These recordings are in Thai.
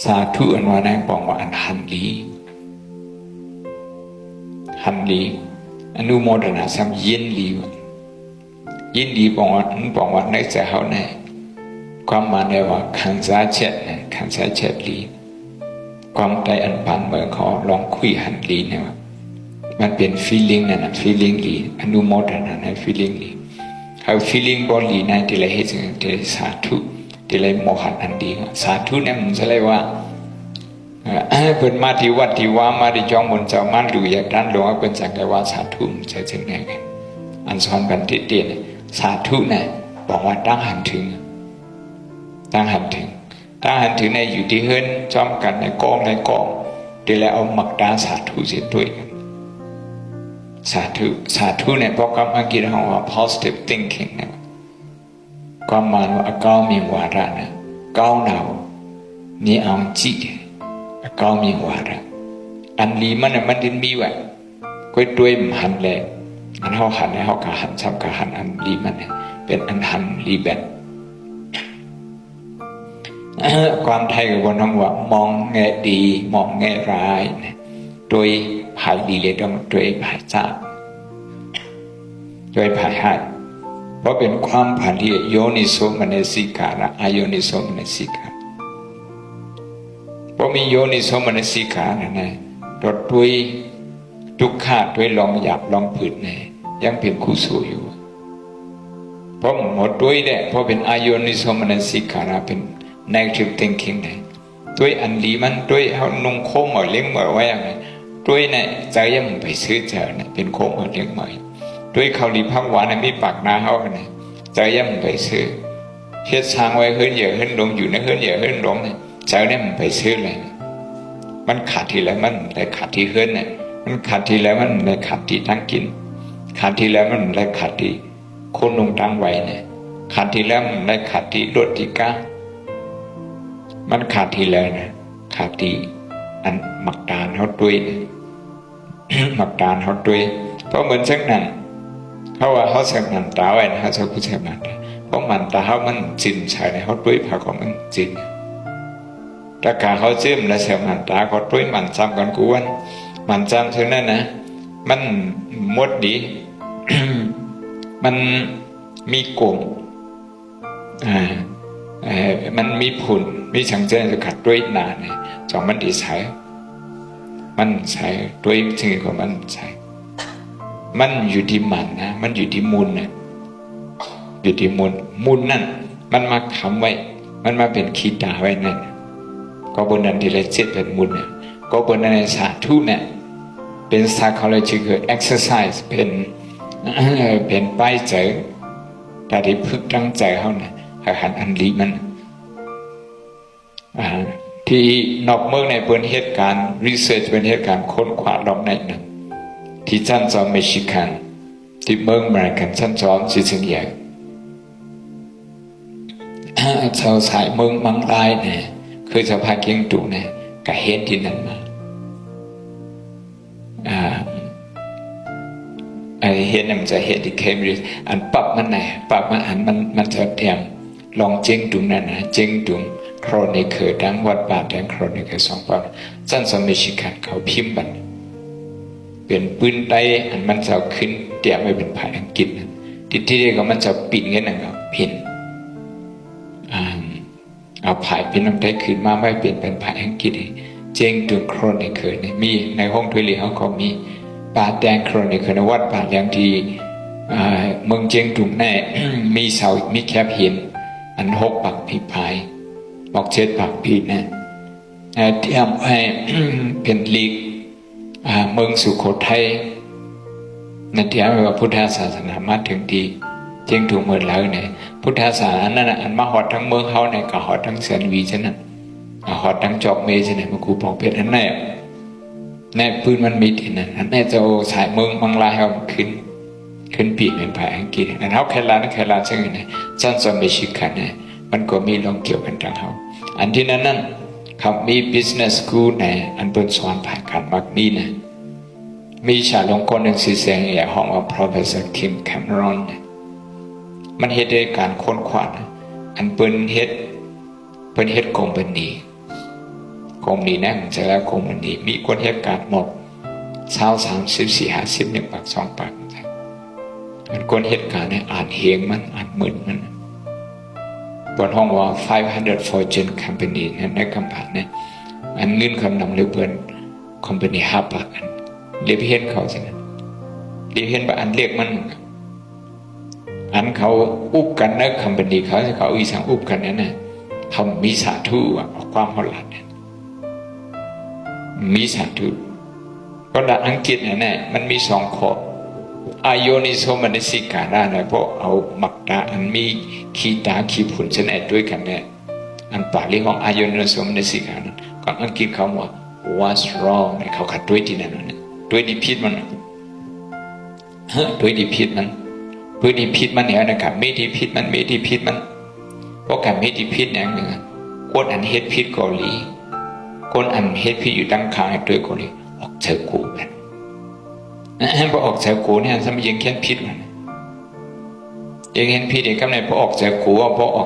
สาธุอันว่านั่งบอกว่าอันหันลีอนุโมทนาสัมยินดีบอกว่าในใจเขาเนี่ยความหมายเนี่ยว่าขันสาเจ็ดลีความใจอันปันเมื่อเขาลองคุยหันลีเนี่ยว่ามันเป็น feeling นั่นนะ feeling ลีอนุโมทนาใน feeling ลีเขา feeling บอลีนั่นที่เราเห็นที่สาธุที่เราโมหันอันดีสาธุเนี่ยมันจะเรียกว่าเพิ่นมาที่วัดที่ว่ามาที่จอมบนเจ้ามันดูอยากด้านหลวงเพิ่นจังไงว่าสาธุมันจะถึงไหนกันอันสอนกันที่เตียนสาธุเนี่ยบอกว่าตั้งหันถึงในอยู่ที่เฮิรนจอมกันในกองที่แล้วเอาหมักดาสาธุเสียด้วยกันสาธุเนี่ยเพราะความอังกฤษของว่า positive thinking เนี่ยความหมายว่าก้าวมีวาระนะก้าวหนาวนี่เอาจีก้าวมีวาระอันลีมันดินมีไว้ก็ด้วยมันหันแรงอันเขาหันให้เขากะหันซ้ำกะหันอันลีมันเป็นอันหันลีแบบความไทยกับคนทั้งว่ามองแง่ดีมองแง่ร้ายโดยภายดีเลยต้องโดยภายจ้าโดยภายให้เพราะเป็นความผ่านที่โยนิโสมนสิการะอโยนิโสมนสิการเพราะมีโยนิโสมนสิการนะรถด้วยทุกขาด้วยลองหยาบลองผืดเนี่ยยังเป็นกุศลอยู่เพราะหมดด้วยเนี่ยเพราะเป็นอโยนิโสมนสิการะเป็น negative thinking เนี่ยด้วยอันดีมันด้วยเขานุ่งโค้งหมดเลี้ยงหมดไว้อย่างไรด้วยเนี่ยใจยังไปซื้อเจอเนี่ยเป็นโค้งหมดเลี้ยงหมดด้วยเขาดีพักหวานในมีปากนาเขาเนี่ยใจยังไปซื้อเฮ็ดสร้างไว้เฮิรนเหยื่อเฮิรนลงอยู่ในเฮิรนเหยื่อเฮิรนลงเนี่ยใจเนี่ยมันไปซื้อเลยมันขาดทีแล้วมันได้ขาดที่เฮิรนเนี่ยมันขาดทีแล้วมันได้ขาดที่ทั้งกินขาดทีแล้วมันได้ขาดที่คนลงตั้งไว้เนี่ยขาดทีแล้วมันได้ขาดที่รถที่ก้ามันขาดทีแล้วนะขาดที่อันหมักดานเขาด้วยหมักดานเขาด้วยเพราะเหมือนเช่นนั้นเขาว่าเขาเสพมันตาไว้นะเขาจะพูดเสพมันเพราะมันตาเขามันจินใช่ในเขาด้วยพาของมันจินแต่การเขาเชื่อมและเสพมันตาเขาด้วยมันจำกันกูวันมันจำถึงนั้นนะมันมดดี มันมีกลุ่มมันมีผลมีสังเกตจะขัดด้วยนานเนี่ยจอมมันดีใช้มันใช้ด้วยสิ่งของมันใช้มันอยู่ที่มันนะมันอยู่ที่มูลนะอยู่ที่มูลนั่นมันมาทำไว้มันมาเป็นขีดาไว้นั่นก็บนนั้นที่เราเจ็ดเป็นมูลเนี่ยก็บนนั้นในสาธุเนี่ยเป็น psychological exercise เป็นป้ายใจแต่ที่พึกตั้งใจเขาเนี่ยหันอันลีมันที่นอกเมืองในเป็นเหตุการณ์รีเสิร์ชเป็นเหตุการณ์ค้นคว้าลองในนั้นที่ชั้นจอมเมชิกันที่เมืองอเมริกันชั้นจอมซิซิลีชาวสายเมืองมังรายเนี่ยคือสภาเกียงตุเนี่ยก็เห็นที่นั่นมาเห็นมันจะเห็นที่เคมบริดจ์อันปรับมันไหนปรับมันอันมันจะเตรียมลองเจงตุงนั่นนะเจงตุงโครนิเกอร์ดังวัดบาทดังโครนิเกอร์สองปรับสั้นสมิชิกันเขาพิมพ์บันเป็นปืนไต้อันมันจะขึ้นเตรียมไว้เป็นภายอังกฤษที่เรียกว่ามันจะปิดเงี้ยนะครับพินเอาภายพินน้ำไต้ขึ้นมาไม่เปลี่ยนเป็นภายอังกฤษเจงตุงโครนิเกอร์เนี่ยมีในห้องทุเรียนเขาก็มีบาทแดงโครนิเกอร์ในวัดบาทอย่างที่เมืองเจงตุงแน่ มีเสามีแคบหินอัน6 ปักผีพายบอก7 ปักผีนะเตรียมให้ เป็นลีกเมืองสุโขทัยนั่นเตรียมไว้ว่าพุทธศาสนามาถึงที่เจียงถูกเมืองแล้วเนี่ยพุทธศาสนานั่นอันมาหอดทั้งเมืองเขาเนี่ยก็หอดทั้งเสนวีฉะนั้นหอดทั้งจอกเมฉะนั้นมากูบอกเพชรอันแน่แน่ปืนมันมีที่นั่นอันแน่จะสายเมืองมังลายเอาขึ้นปีกเป็นภายอังกฤษอันเขาแคลาซึ่งเนี่ยชั้นสมิชิกันเนี่ยมันก็มีลองเกี่ยวกันทางเขาอันที่นั้นเขามี business school เนี่ยอันเป็นสอนผ่านการมักนี่นะมีชาลงคนหนึ่งสีแสงอย่างห้องว่า professor Kim Cameron มันเหตุด้วยการค้นคว้าอันเป็นเหตุคอมพานี คงนี้นั่งจะแล้วคงมันนี้มีคนเหตุการณ์หมด30-40-50 ปาก2 ปากคนเหตุการณ์เนี่ยอ่านเฮงมันอ่านมึนมันบนห้องว่า500 Fortune Company ในคำผ่านเนี่ยอันเงินคำนำเลยเพื่อนคอมพานี5 ปากอันเรียกเห็นเขาสินะเรียกเห็นว่าอันเรียกมันอันเขาอุบกันนะคอมพานีเขาจะเขาอีสังอุบกันนั่นน่ะเขามีสาธุความหลัดเนี่ยมีสาธุเพราะอังกฤษเนี่ยมันมี2 ข้ออายนิโสมนสิการะนะเพราะเอามักตาอันมีขีตาขีผุนเช่นไอ้ด้วยกันเนี่ยอันปาลีของอายนิโสมนสิการะก็อังกฤษคำว่า what's wrong เนี่ยเขาขัดด้วยที่นั่นเนี่ยด้วยดีพิษมันด้วยดีพิษมันด้วยดีพิษมันเนี่ยนะครับไม่ดีพิษมันไม่ดีพิษมันเพราะการไม่ดีพิษเนี่ยหนึ่งคนอันเฮ็ดพิษเกาหลีคนอันเฮ็ดพิษอยู่ตั้งคางด้วยเกาหลีออกเจอกูกันพอออกจากกูเนี่ยทำไมยังแค่พิษมันยังเห็นพิษเด็กกำเนิดพอออกจากกูพออ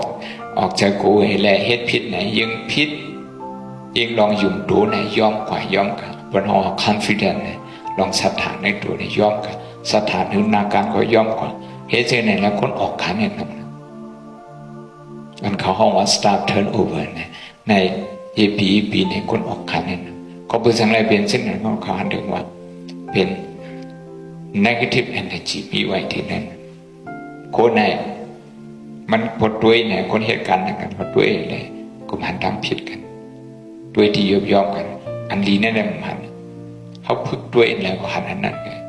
อกจากกูให้แลเฮ็ดพิษไหนยังพิษยังลองยุ่มดูไหนย่อมกว่าย่อมกันบนหอคอนฟิเดนต์เนี่ยลองสถานในตัวเนี่ยย่อมกันสถานหรือนาการก็ย่อมกว่าเฮ็ดเจอไหนแล้วคนออกขันเนี่ยนะมันเขาห้องว่า start turnover เนี่ยในปีเนี่ยคนออกขันเนี่ยก็เป็นสังไรเป็นเส้นไหนของเขาถึงว่าเป็นnegative energy มีไว้ที่นั่นคนไหนมันพดด้วยเนี่ยคนเหตุการณ์นั้นกันพดด้วยเลยก็มันทำผิดกันด้วยที่ยอมกันอันดีนั่นแหละมันเขาพึกด้วยแล้วก็หันนั้นกัน